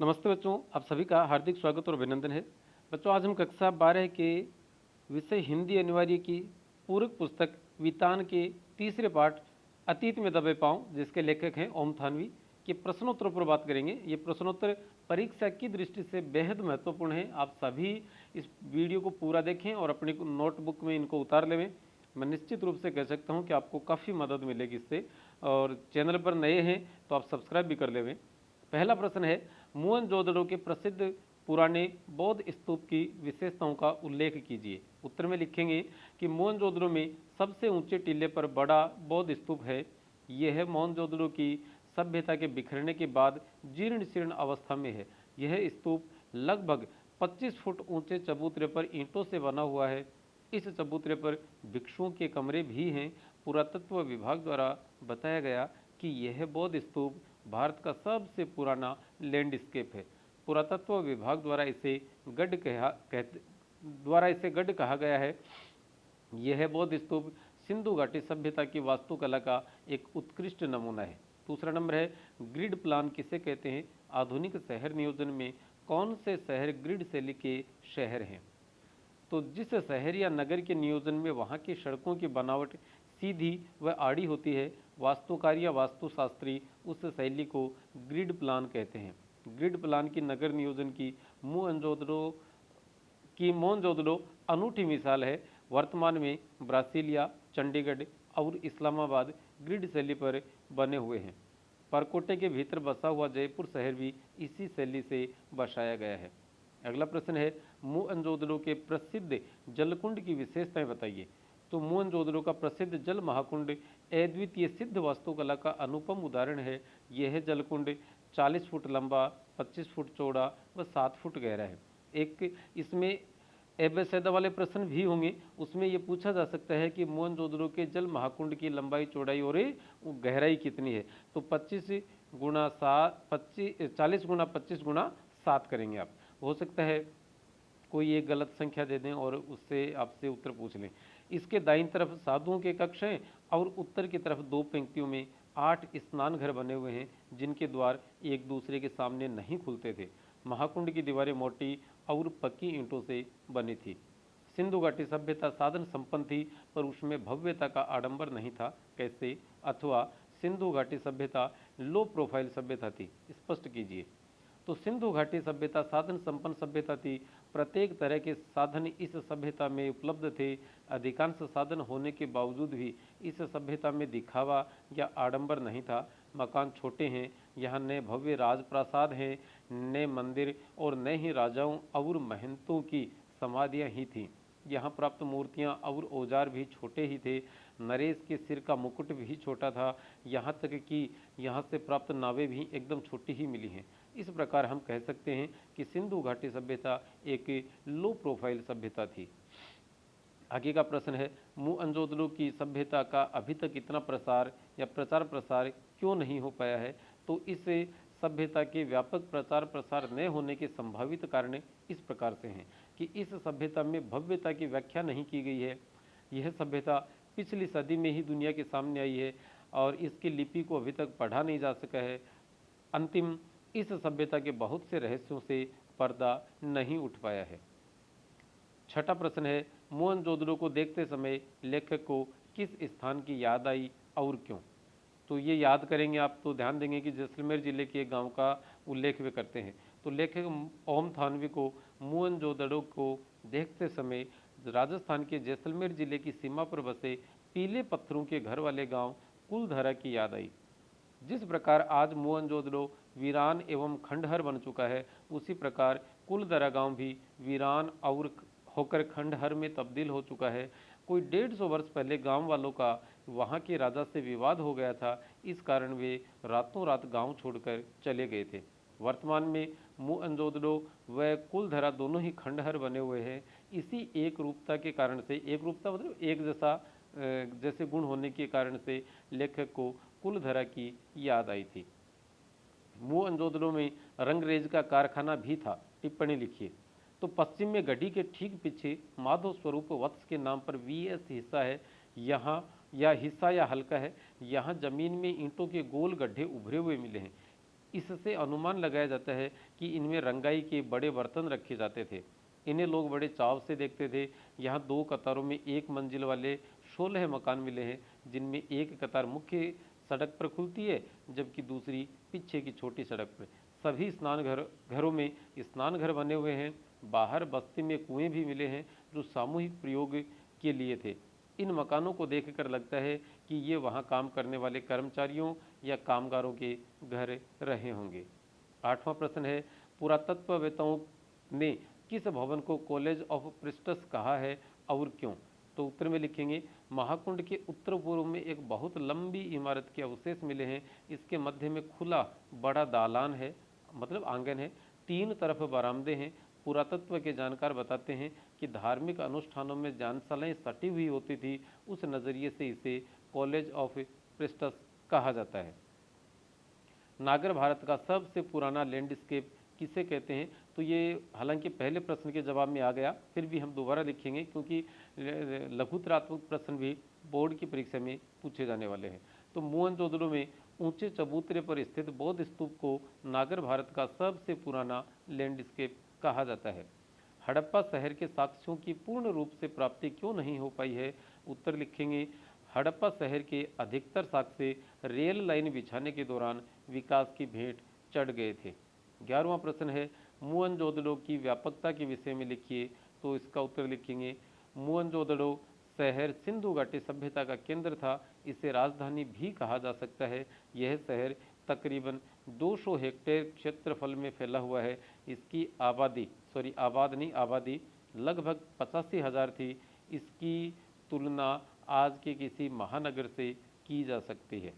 नमस्ते बच्चों, आप सभी का हार्दिक स्वागत और अभिनंदन है। बच्चों, आज हम कक्षा 12 के विषय हिंदी अनिवार्य की पूरक पुस्तक वितान के तीसरे पाठ अतीत में दबे पांव, जिसके लेखक हैं ओम थानवी, के प्रश्नोत्तरों पर बात करेंगे। ये प्रश्नोत्तर परीक्षा की दृष्टि से बेहद महत्वपूर्ण है। आप सभी इस वीडियो को पूरा देखें और अपनी नोटबुक में इनको उतार लें। मैं निश्चित रूप से कह सकता हूँ कि आपको काफ़ी मदद मिलेगी इससे। और चैनल पर नए हैं तो आप सब्सक्राइब भी कर लें। पहला प्रश्न है, मोहनजोदड़ो के प्रसिद्ध पुराने बौद्ध स्तूप की विशेषताओं का उल्लेख कीजिए। उत्तर में लिखेंगे कि मोहनजोदड़ो में सबसे ऊंचे टीले पर बड़ा बौद्ध स्तूप है। यह है मोहनजोदड़ो की सभ्यता के बिखरने के बाद जीर्ण शीर्ण अवस्था में है। यह स्तूप लगभग 25 फुट ऊंचे चबूतरे पर ईंटों से बना हुआ है। इस चबूतरे पर भिक्षुओं के कमरे भी हैं। पुरातत्व विभाग द्वारा बताया गया कि यह बौद्ध स्तूप भारत का सबसे पुराना लैंडस्केप है। पुरातत्व विभाग द्वारा इसे गढ़ कहा गया है। यह बौद्ध स्तूप सिंधु घाटी सभ्यता की वास्तुकला का एक उत्कृष्ट नमूना है। दूसरा नंबर है, ग्रिड प्लान किसे कहते हैं? आधुनिक शहर नियोजन में कौन से शहर ग्रिड शैली के शहर हैं? तो जिस शहर या नगर के नियोजन में वहाँ की सड़कों की बनावट सीधी व आड़ी होती है, वास्तुकार या वास्तुशास्त्री उस शैली को ग्रिड प्लान कहते हैं। ग्रिड प्लान की नगर नियोजन की मोहनजोदड़ो अनूठी मिसाल है। वर्तमान में ब्रासीलिया, चंडीगढ़ और इस्लामाबाद ग्रिड शैली पर बने हुए हैं। परकोटे के भीतर बसा हुआ जयपुर शहर भी इसी शैली से बसाया गया है। अगला प्रश्न है, मोहनजोदड़ो के प्रसिद्ध जलकुंड की विशेषताएं बताइए। तो मोहनजोदड़ो का प्रसिद्ध जल महाकुंड अद्वितीय सिद्ध वास्तुकला का अनुपम उदाहरण है। यह जलकुंड 40 फुट लंबा, 25 फुट चौड़ा व 7 फुट गहरा है। एक इसमें एबेसैदा वाले प्रश्न भी होंगे, उसमें ये पूछा जा सकता है कि मोहनजोदड़ो के जल महाकुंड की लंबाई, चौड़ाई और गहराई कितनी है। तो 25 गुणा 7, 40 गुणा 25 गुणा 7 करेंगे आप। हो सकता है कोई एक गलत संख्या दे दें और उससे आपसे उत्तर पूछ लें। इसके दाईं तरफ साधुओं के कक्ष हैं और उत्तर की तरफ 2 पंक्तियों में 8 स्नान घर बने हुए हैं, जिनके द्वार एक दूसरे के सामने नहीं खुलते थे। महाकुंड की दीवारें मोटी और पक्की ईंटों से बनी थी। सिंधु घाटी सभ्यता साधन संपन्न थी, पर उसमें भव्यता का आडंबर नहीं था। कैसे? अथवा सिंधु घाटी सभ्यता लो प्रोफाइल सभ्यता थी। स्पष्ट कीजिए। तो सिंधु घाटी सभ्यता साधन संपन्न सभ्यता थी। प्रत्येक तरह के साधन इस सभ्यता में उपलब्ध थे। अधिकांश साधन होने के बावजूद भी इस सभ्यता में दिखावा या आडंबर नहीं था। मकान छोटे हैं, यहाँ न भव्य राजप्रासाद हैं, न मंदिर और न ही राजाओं और महंतों की समाधियाँ ही थीं। यहाँ प्राप्त मूर्तियाँ और औजार भी छोटे ही थे। नरेश के सिर का मुकुट भी छोटा था। यहाँ तक कि यहाँ से प्राप्त नावें भी एकदम छोटी ही मिली हैं। इस प्रकार हम कह सकते हैं कि सिंधु घाटी सभ्यता एक लो प्रोफाइल सभ्यता थी। आगे का प्रश्न है, मोहनजोदड़ो की सभ्यता का अभी तक इतना प्रसार या प्रचार प्रसार क्यों नहीं हो पाया है? तो इस सभ्यता के व्यापक प्रचार प्रसार न होने के संभावित कारण इस प्रकार से हैं कि इस सभ्यता में भव्यता की व्याख्या नहीं की गई है। यह सभ्यता पिछली सदी में ही दुनिया के सामने आई है और इसकी लिपि को अभी तक पढ़ा नहीं जा सका है। अंतिम, इस सभ्यता के बहुत से रहस्यों से पर्दा नहीं उठ पाया है। छठा प्रश्न है, मोहनजोदड़ो को देखते समय लेखक को किस स्थान की याद आई और क्यों? तो ये याद करेंगे आप तो ध्यान देंगे कि जैसलमेर जिले के एक गांव का उल्लेख वे करते हैं। तो लेखक ओम थानवी को मोहनजोदड़ो को देखते समय राजस्थान के जैसलमेर जिले की सीमा पर बसे पीले पत्थरों के घर वाले गांव कुलधरा की याद आई। जिस प्रकार आज मोहनजोदड़ो वीरान एवं खंडहर बन चुका है, उसी प्रकार कुलधरा गांव भी वीरान और होकर खंडहर में तब्दील हो चुका है। कोई 150 वर्ष पहले गांव वालों का वहां के राजा से विवाद हो गया था। इस कारण वे रातों रात गांव छोड़कर चले गए थे। वर्तमान में मोहनजोदड़ो व कुलधरा दोनों ही खंडहर बने हुए हैं। इसी एक रूपता के कारण से, एक रूपता मतलब एक जैसे गुण होने के कारण से लेखक को कुलधरा की याद आई थी। मोहनजोदड़ो में रंगरेज का कारखाना भी था। टिप्पणी लिखिए। तो पश्चिम में गढ़ी के ठीक पीछे माधव स्वरूप वत्स के नाम पर वीएस हिस्सा है। यहाँ या हल्का है। यहाँ जमीन में ईंटों के गोल गड्ढे उभरे हुए मिले हैं। इससे अनुमान लगाया जाता है कि इनमें रंगाई के बड़े बर्तन रखे जाते थे। इन्हें लोग बड़े चाव से देखते थे। यहाँ 2 कतारों में 1 मंजिल वाले 16 मकान मिले हैं, जिनमें एक कतार मुख्य सड़क पर खुलती है जबकि दूसरी पीछे की छोटी सड़क पर। सभी घरों में स्नान घर बने हुए हैं। बाहर बस्ती में कुएं भी मिले हैं जो सामूहिक प्रयोग के लिए थे। इन मकानों को देखकर लगता है कि ये वहाँ काम करने वाले कर्मचारियों या कामगारों के घर रहे होंगे। 8वां प्रश्न है, पुरातत्ववेत्ताओं ने किस भवन को कॉलेज ऑफ प्रीस्टस कहा है और क्यों? तो उत्तर में लिखेंगे, महाकुंड के उत्तर पूर्व में एक बहुत लंबी इमारत के अवशेष मिले हैं। इसके मध्य में खुला बड़ा दालान है, मतलब आंगन है। 3 तरफ बरामदे हैं। पुरातत्व के जानकार बताते हैं कि धार्मिक अनुष्ठानों में जानशालाएं सटी हुई होती थी। उस नज़रिए से इसे कॉलेज ऑफ प्रीस्टस कहा जाता है। नागर भारत का सबसे पुराना लैंडस्केप किसे कहते हैं? तो ये हालांकि पहले प्रश्न के जवाब में आ गया, फिर भी हम दोबारा लिखेंगे क्योंकि लघुतरात्मक प्रश्न भी बोर्ड की परीक्षा में पूछे जाने वाले हैं। तो मोहनजोदड़ो में ऊंचे चबूतरे पर स्थित बौद्ध स्तूप को नागर भारत का सबसे पुराना लैंडस्केप कहा जाता है। हड़प्पा शहर के साक्ष्यों की पूर्ण रूप से प्राप्ति क्यों नहीं हो पाई है? उत्तर लिखेंगे, हड़प्पा शहर के अधिकतर साक्ष्य रेल लाइन बिछाने के दौरान विकास की भेंट चढ़ गए थे। 11वां प्रश्न है, मोहनजोदड़ो की व्यापकता के विषय में लिखिए। तो इसका उत्तर लिखेंगे, मोहनजोदड़ो शहर सिंधु घाटी सभ्यता का केंद्र था। इसे राजधानी भी कहा जा सकता है। यह शहर तकरीबन 200 हेक्टेयर क्षेत्रफल में फैला हुआ है। इसकी आबादी लगभग 85,000 थी। इसकी तुलना आज के किसी महानगर से की जा सकती है।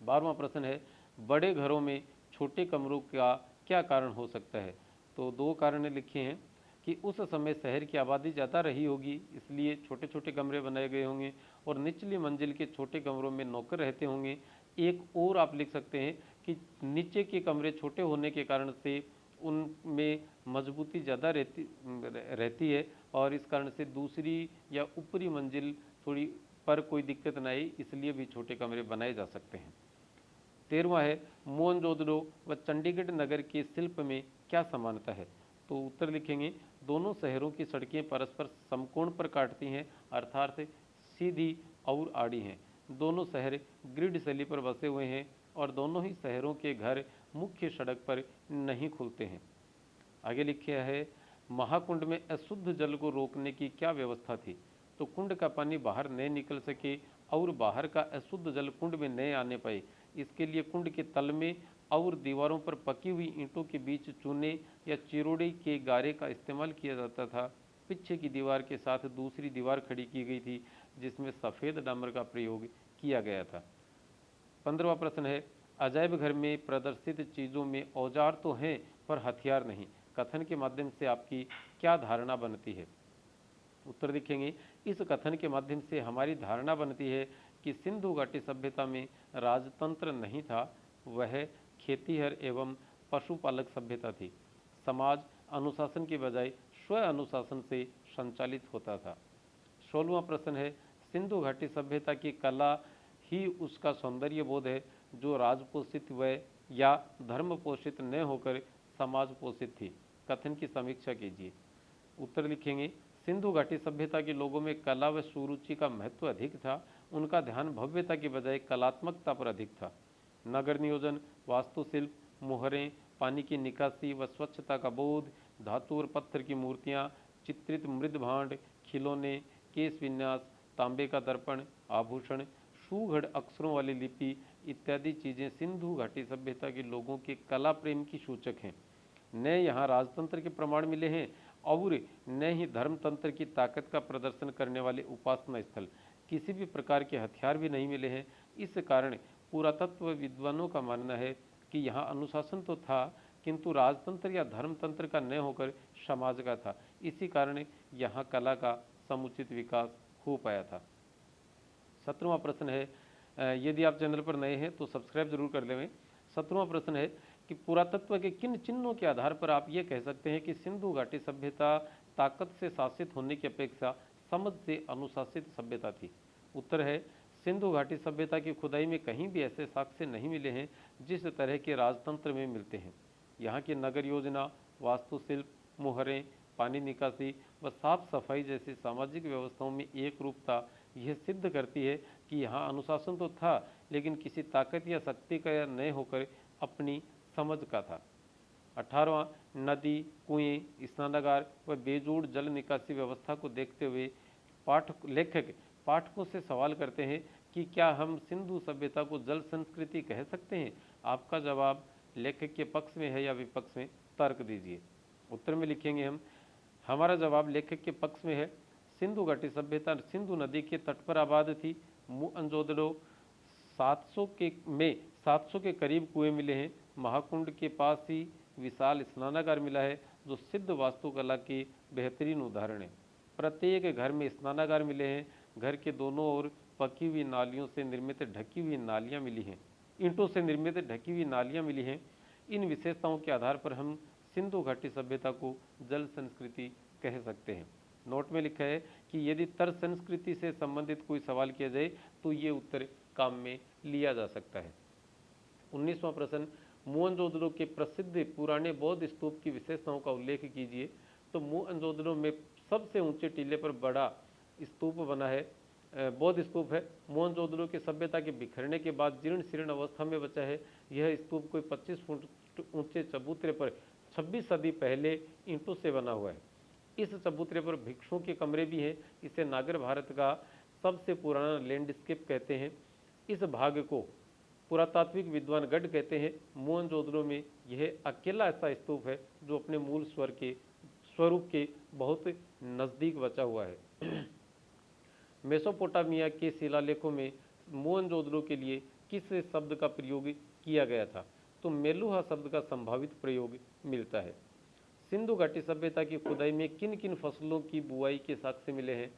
12वां प्रश्न है, बड़े घरों में छोटे कमरों का क्या कारण हो सकता है? तो 2 कारण लिखे हैं कि उस समय शहर की आबादी ज़्यादा रही होगी, इसलिए छोटे छोटे कमरे बनाए गए होंगे, और निचली मंजिल के छोटे कमरों में नौकर रहते होंगे। एक और आप लिख सकते हैं कि नीचे के कमरे छोटे होने के कारण से उनमें मजबूती ज़्यादा रहती है और इस कारण से दूसरी या ऊपरी मंजिल थोड़ी पर कोई दिक्कत न आई, इसलिए भी छोटे कमरे बनाए जा सकते हैं। 13वां है, मोहनजोदड़ो व चंडीगढ़ नगर के शिल्प में क्या समानता है? तो उत्तर लिखेंगे, दोनों शहरों की सड़कें परस्पर समकोण पर काटती हैं, अर्थात सीधी और आड़ी हैं। दोनों शहर ग्रिड शैली पर बसे हुए हैं और दोनों ही शहरों के घर मुख्य सड़क पर नहीं खुलते हैं। आगे लिखा है, महाकुंड में अशुद्ध जल को रोकने की क्या व्यवस्था थी? तो कुंड का पानी बाहर न निकल सके और बाहर का अशुद्ध जल कुंड में न आने पाए, इसके लिए कुंड के तल में और दीवारों पर पकी हुई ईंटों के बीच चूने या चिरोड़े के गारे का इस्तेमाल किया जाता था। पीछे की दीवार के साथ दूसरी दीवार खड़ी की गई थी जिसमें सफ़ेद डामर का प्रयोग किया गया था। 15वां प्रश्न है, अजायब घर में प्रदर्शित चीज़ों में औजार तो हैं पर हथियार नहीं। कथन के माध्यम से आपकी क्या धारणा बनती है? उत्तर लिखेंगे, इस कथन के माध्यम से हमारी धारणा बनती है कि सिंधु घाटी सभ्यता में राजतंत्र नहीं था, वह खेतीहर एवं पशुपालक सभ्यता थी। समाज अनुशासन के बजाय स्व अनुशासन से संचालित होता था। 16वां प्रश्न है, सिंधु घाटी सभ्यता की कला ही उसका सौंदर्य बोध है जो राजपोषित व या धर्म पोषित न होकर समाज पोषित थी। कथन की समीक्षा कीजिए। उत्तर लिखेंगे, सिंधु घाटी सभ्यता के लोगों में कला व सुरुचि का महत्व अधिक था। उनका ध्यान भव्यता के बजाय कलात्मकता पर अधिक था। नगर नियोजन, वास्तुशिल्प, मोहरें, पानी की निकासी व स्वच्छता का बोध, धातु और पत्थर की मूर्तियाँ, चित्रित मृद भांड, खिलौने, केश विन्यास, तांबे का दर्पण, आभूषण, सुघड़ अक्षरों वाली लिपि इत्यादि चीज़ें सिंधु घाटी सभ्यता के लोगों के कला प्रेम की सूचक हैं। न यहाँ राजतंत्र के प्रमाण मिले हैं और न ही धर्मतंत्र की ताकत का प्रदर्शन करने वाले उपासना स्थल। किसी भी प्रकार के हथियार भी नहीं मिले हैं। इस कारण पुरातत्व विद्वानों का मानना है कि यहाँ अनुशासन तो था किंतु राजतंत्र या धर्मतंत्र का न होकर समाज का था। इसी कारण यहाँ कला का समुचित विकास हो पाया था। 17वां प्रश्न है, यदि आप चैनल पर नए हैं तो सब्सक्राइब जरूर कर लें। 17वां प्रश्न है कि पुरातत्व के किन चिन्हों के आधार पर आप ये कह सकते हैं कि सिंधु घाटी सभ्यता ताकत से शासित होने की अपेक्षा समझ से अनुशासित सभ्यता थी? उत्तर है, सिंधु घाटी सभ्यता की खुदाई में कहीं भी ऐसे साक्ष्य नहीं मिले हैं जिस तरह के राजतंत्र में मिलते हैं। यहाँ की नगर योजना, वास्तुशिल्प, मुहरें, पानी निकासी व साफ सफाई जैसी सामाजिक व्यवस्थाओं में एक रूपता यह सिद्ध करती है कि यहाँ अनुशासन तो था, लेकिन किसी ताकत या शक्ति का न होकर अपनी समझ का था। 18वां, नदी, कुएं, स्नानागार व बेजोड़ जल निकासी व्यवस्था को देखते हुए लेखक पाठकों से सवाल करते हैं कि क्या हम सिंधु सभ्यता को जल संस्कृति कह सकते हैं? आपका जवाब लेखक के पक्ष में है या विपक्ष में? तर्क दीजिए। उत्तर में लिखेंगे हम, हमारा जवाब लेखक के पक्ष में है। सिंधु घाटी सभ्यता सिंधु नदी के तट पर आबाद थी। मोहनजोदड़ो 700 के करीब कुएं मिले हैं। महाकुंड के पास ही विशाल स्नानागार मिला है, जो सिद्ध वास्तुकला की बेहतरीन उदाहरण है। प्रत्येक घर में स्नानागार मिले हैं। घर के दोनों ओर पकी हुई नालियों से निर्मित ढकी हुई नालियां मिली हैं, ईंटों से निर्मित ढकी हुई नालियां मिली हैं। इन विशेषताओं के आधार पर हम सिंधु घाटी सभ्यता को जल संस्कृति कह सकते हैं। नोट में लिखा है कि यदि तर्क संस्कृति से संबंधित कोई सवाल किया जाए तो ये उत्तर काम में लिया जा सकता है। 19वां प्रश्न, मोहनजोदड़ो के प्रसिद्ध पुराने बौद्ध स्तूप की विशेषताओं का उल्लेख कीजिए। तो मोहनजोदड़ो में सबसे ऊंचे टीले पर बड़ा स्तूप बना है, बौद्ध स्तूप है। मोहनजोदड़ो की सभ्यता के बिखरने के बाद जीर्ण शीर्ण अवस्था में बचा है। यह स्तूप कोई 25 फुट ऊंचे चबूतरे पर 26 सदी पहले ईंटों से बना हुआ है। इस चबूतरे पर भिक्षुओं के कमरे भी हैं। इसे नागर भारत का सबसे पुराना लैंडस्केप कहते हैं। इस भाग को पुरातात्विक विद्वान गढ़ कहते हैं। मोहनजोदड़ो में यह अकेला ऐसा स्तूप है जो अपने मूल स्वरूप के बहुत नज़दीक बचा हुआ है। मेसोपोटामिया के शिलालेखों में मोहनजोदड़ो के लिए किस शब्द का प्रयोग किया गया था? तो मेलुहा शब्द का संभावित प्रयोग मिलता है। सिंधु घाटी सभ्यता की खुदाई में किन किन फसलों की बुआई के साक्ष्य मिले हैं?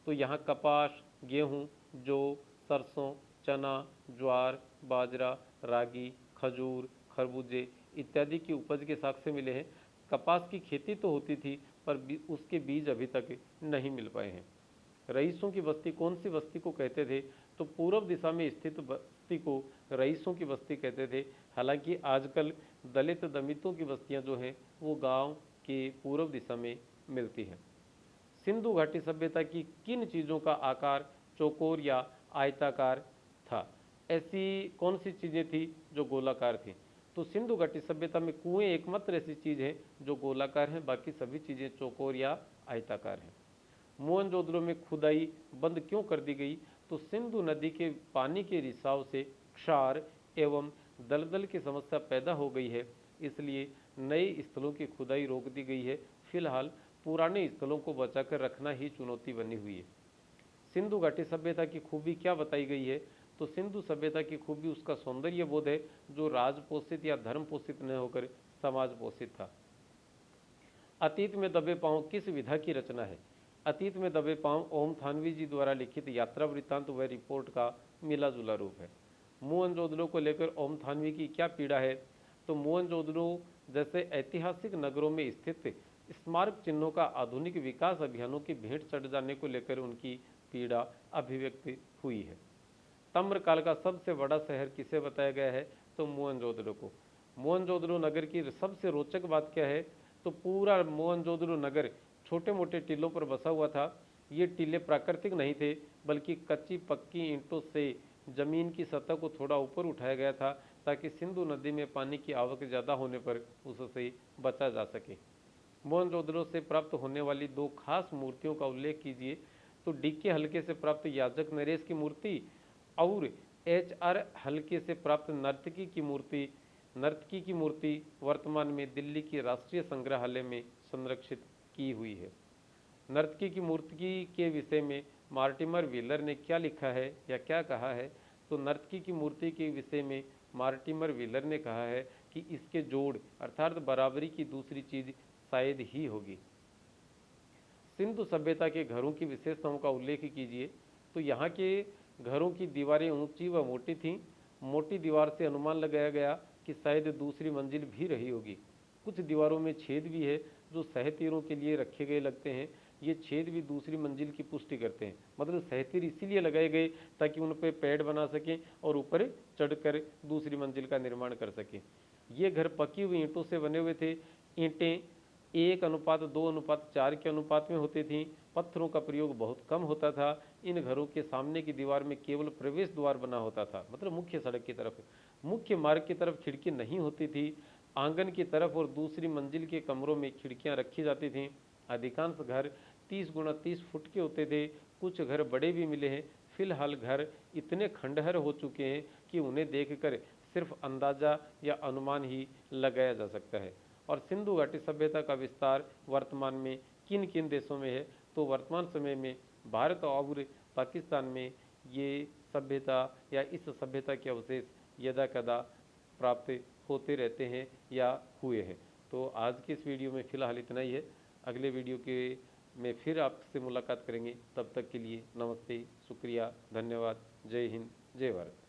तो यहाँ कपास, गेहूँ, जौ, सरसों, चना, ज्वार, बाजरा, रागी, खजूर, खरबूजे इत्यादि की उपज के साक्ष्य मिले हैं। कपास की खेती तो होती थी, पर उसके बीज अभी तक नहीं मिल पाए हैं। रईसों की बस्ती कौन सी बस्ती को कहते थे? तो पूर्व दिशा में स्थित बस्ती को रईसों की बस्ती कहते थे। हालांकि आजकल दलित दमितों की बस्तियां जो हैं वो गांव के पूर्व दिशा में मिलती हैं। सिंधु घाटी सभ्यता की किन चीज़ों का आकार चौकोर या आयताकार था? ऐसी कौन सी चीज़ें थी जो गोलाकार थी? तो सिंधु घाटी सभ्यता में कुएं एकमात्र ऐसी चीज़ है जो गोलाकार है, बाकी सभी चीज़ें चौकोर या आयताकार हैं। मोहनजोदड़ो में खुदाई बंद क्यों कर दी गई? तो सिंधु नदी के पानी के रिसाव से क्षार एवं दलदल की समस्या पैदा हो गई है, इसलिए नए स्थलों की खुदाई रोक दी गई है। फिलहाल पुराने स्थलों को बचाकर रखना ही चुनौती बनी हुई है। सिंधु घाटी सभ्यता की खूबी क्या बताई गई है? तो सिंधु सभ्यता की खूबी उसका सौंदर्य बोध है, जो राजपोषित या धर्म पोषित न होकर समाज पोषित था। अतीत में दबे पांव किस विधा की रचना है? अतीत में दबे पांव ओम थानवी जी द्वारा लिखित यात्रा वृत्तांत व रिपोर्ट का मिला जुला रूप है। मोहनजोदड़ो को लेकर ओम थानवी की क्या पीड़ा है? तो मोहनजोदड़ो जैसे ऐतिहासिक नगरों में स्थित स्मारक चिन्हों का आधुनिक विकास अभियानों की भेंट चढ़ जाने को लेकर उनकी पीड़ा अभिव्यक्त हुई है। ताम्रकाल का सबसे बड़ा शहर किसे बताया गया है? तो मोहनजोदड़ो को। मोहनजोदड़ो नगर की सबसे रोचक बात क्या है? तो पूरा मोहनजोदड़ो नगर छोटे मोटे टीलों पर बसा हुआ था। ये टीले प्राकृतिक नहीं थे, बल्कि कच्ची पक्की ईंटों से जमीन की सतह को थोड़ा ऊपर उठाया गया था, ताकि सिंधु नदी में पानी की आवक ज़्यादा होने पर उससे बचा जा सके। मोहनजोदड़ो से प्राप्त होने वाली दो खास मूर्तियों का उल्लेख कीजिए। तो डीके हल्के से प्राप्त याजक नरेश की मूर्ति और HR हल्के से प्राप्त नर्तकी की मूर्ति वर्तमान में दिल्ली की राष्ट्रीय संग्रहालय में संरक्षित की हुई है। नर्तकी की मूर्ति के विषय में मार्टिमर व्हीलर ने क्या लिखा है या क्या कहा है? तो नर्तकी की मूर्ति के विषय में मार्टिमर व्हीलर ने कहा है कि इसके जोड़ अर्थात बराबरी की दूसरी चीज शायद ही होगी। सिंधु सभ्यता के घरों की विशेषताओं का उल्लेख कीजिए। तो यहाँ के घरों की दीवारें ऊंची व मोटी थीं। मोटी दीवार से अनुमान लगाया गया कि शायद दूसरी मंजिल भी रही होगी। कुछ दीवारों में छेद भी है जो सहतीरों के लिए रखे गए लगते हैं। ये छेद भी दूसरी मंजिल की पुष्टि करते हैं। मतलब सहतीर इसीलिए लगाए गए ताकि उन पर पेड़ बना सकें और ऊपर चढ़कर दूसरी मंजिल का निर्माण कर सकें। ये घर पकी हुई ईंटों से बने हुए थे। ईंटें 1:2:4 के अनुपात में होती थीं। पत्थरों का प्रयोग बहुत कम होता था। इन घरों के सामने की दीवार में केवल प्रवेश द्वार बना होता था, मतलब मुख्य सड़क की तरफ। मुख्य मार्ग की तरफ खिड़की नहीं होती थी। आंगन की तरफ और दूसरी मंजिल के कमरों में खिड़कियां रखी जाती थीं। अधिकांश घर 30x30 फुट के होते थे। कुछ घर बड़े भी मिले हैं। फिलहाल घर इतने खंडहर हो चुके हैं कि उन्हें देखकर सिर्फ अंदाजा या अनुमान ही लगाया जा सकता है। और सिंधु घाटी सभ्यता का विस्तार वर्तमान में किन किन देशों में है, तो वर्तमान समय में भारत और पाकिस्तान में ये सभ्यता या इस सभ्यता के अवशेष यदा कदा प्राप्त होते रहते हैं या हुए हैं। तो आज के इस वीडियो में फ़िलहाल इतना ही है। अगले वीडियो के में फिर आपसे मुलाकात करेंगे। तब तक के लिए नमस्ते, शुक्रिया, धन्यवाद। जय हिंद, जय भारत।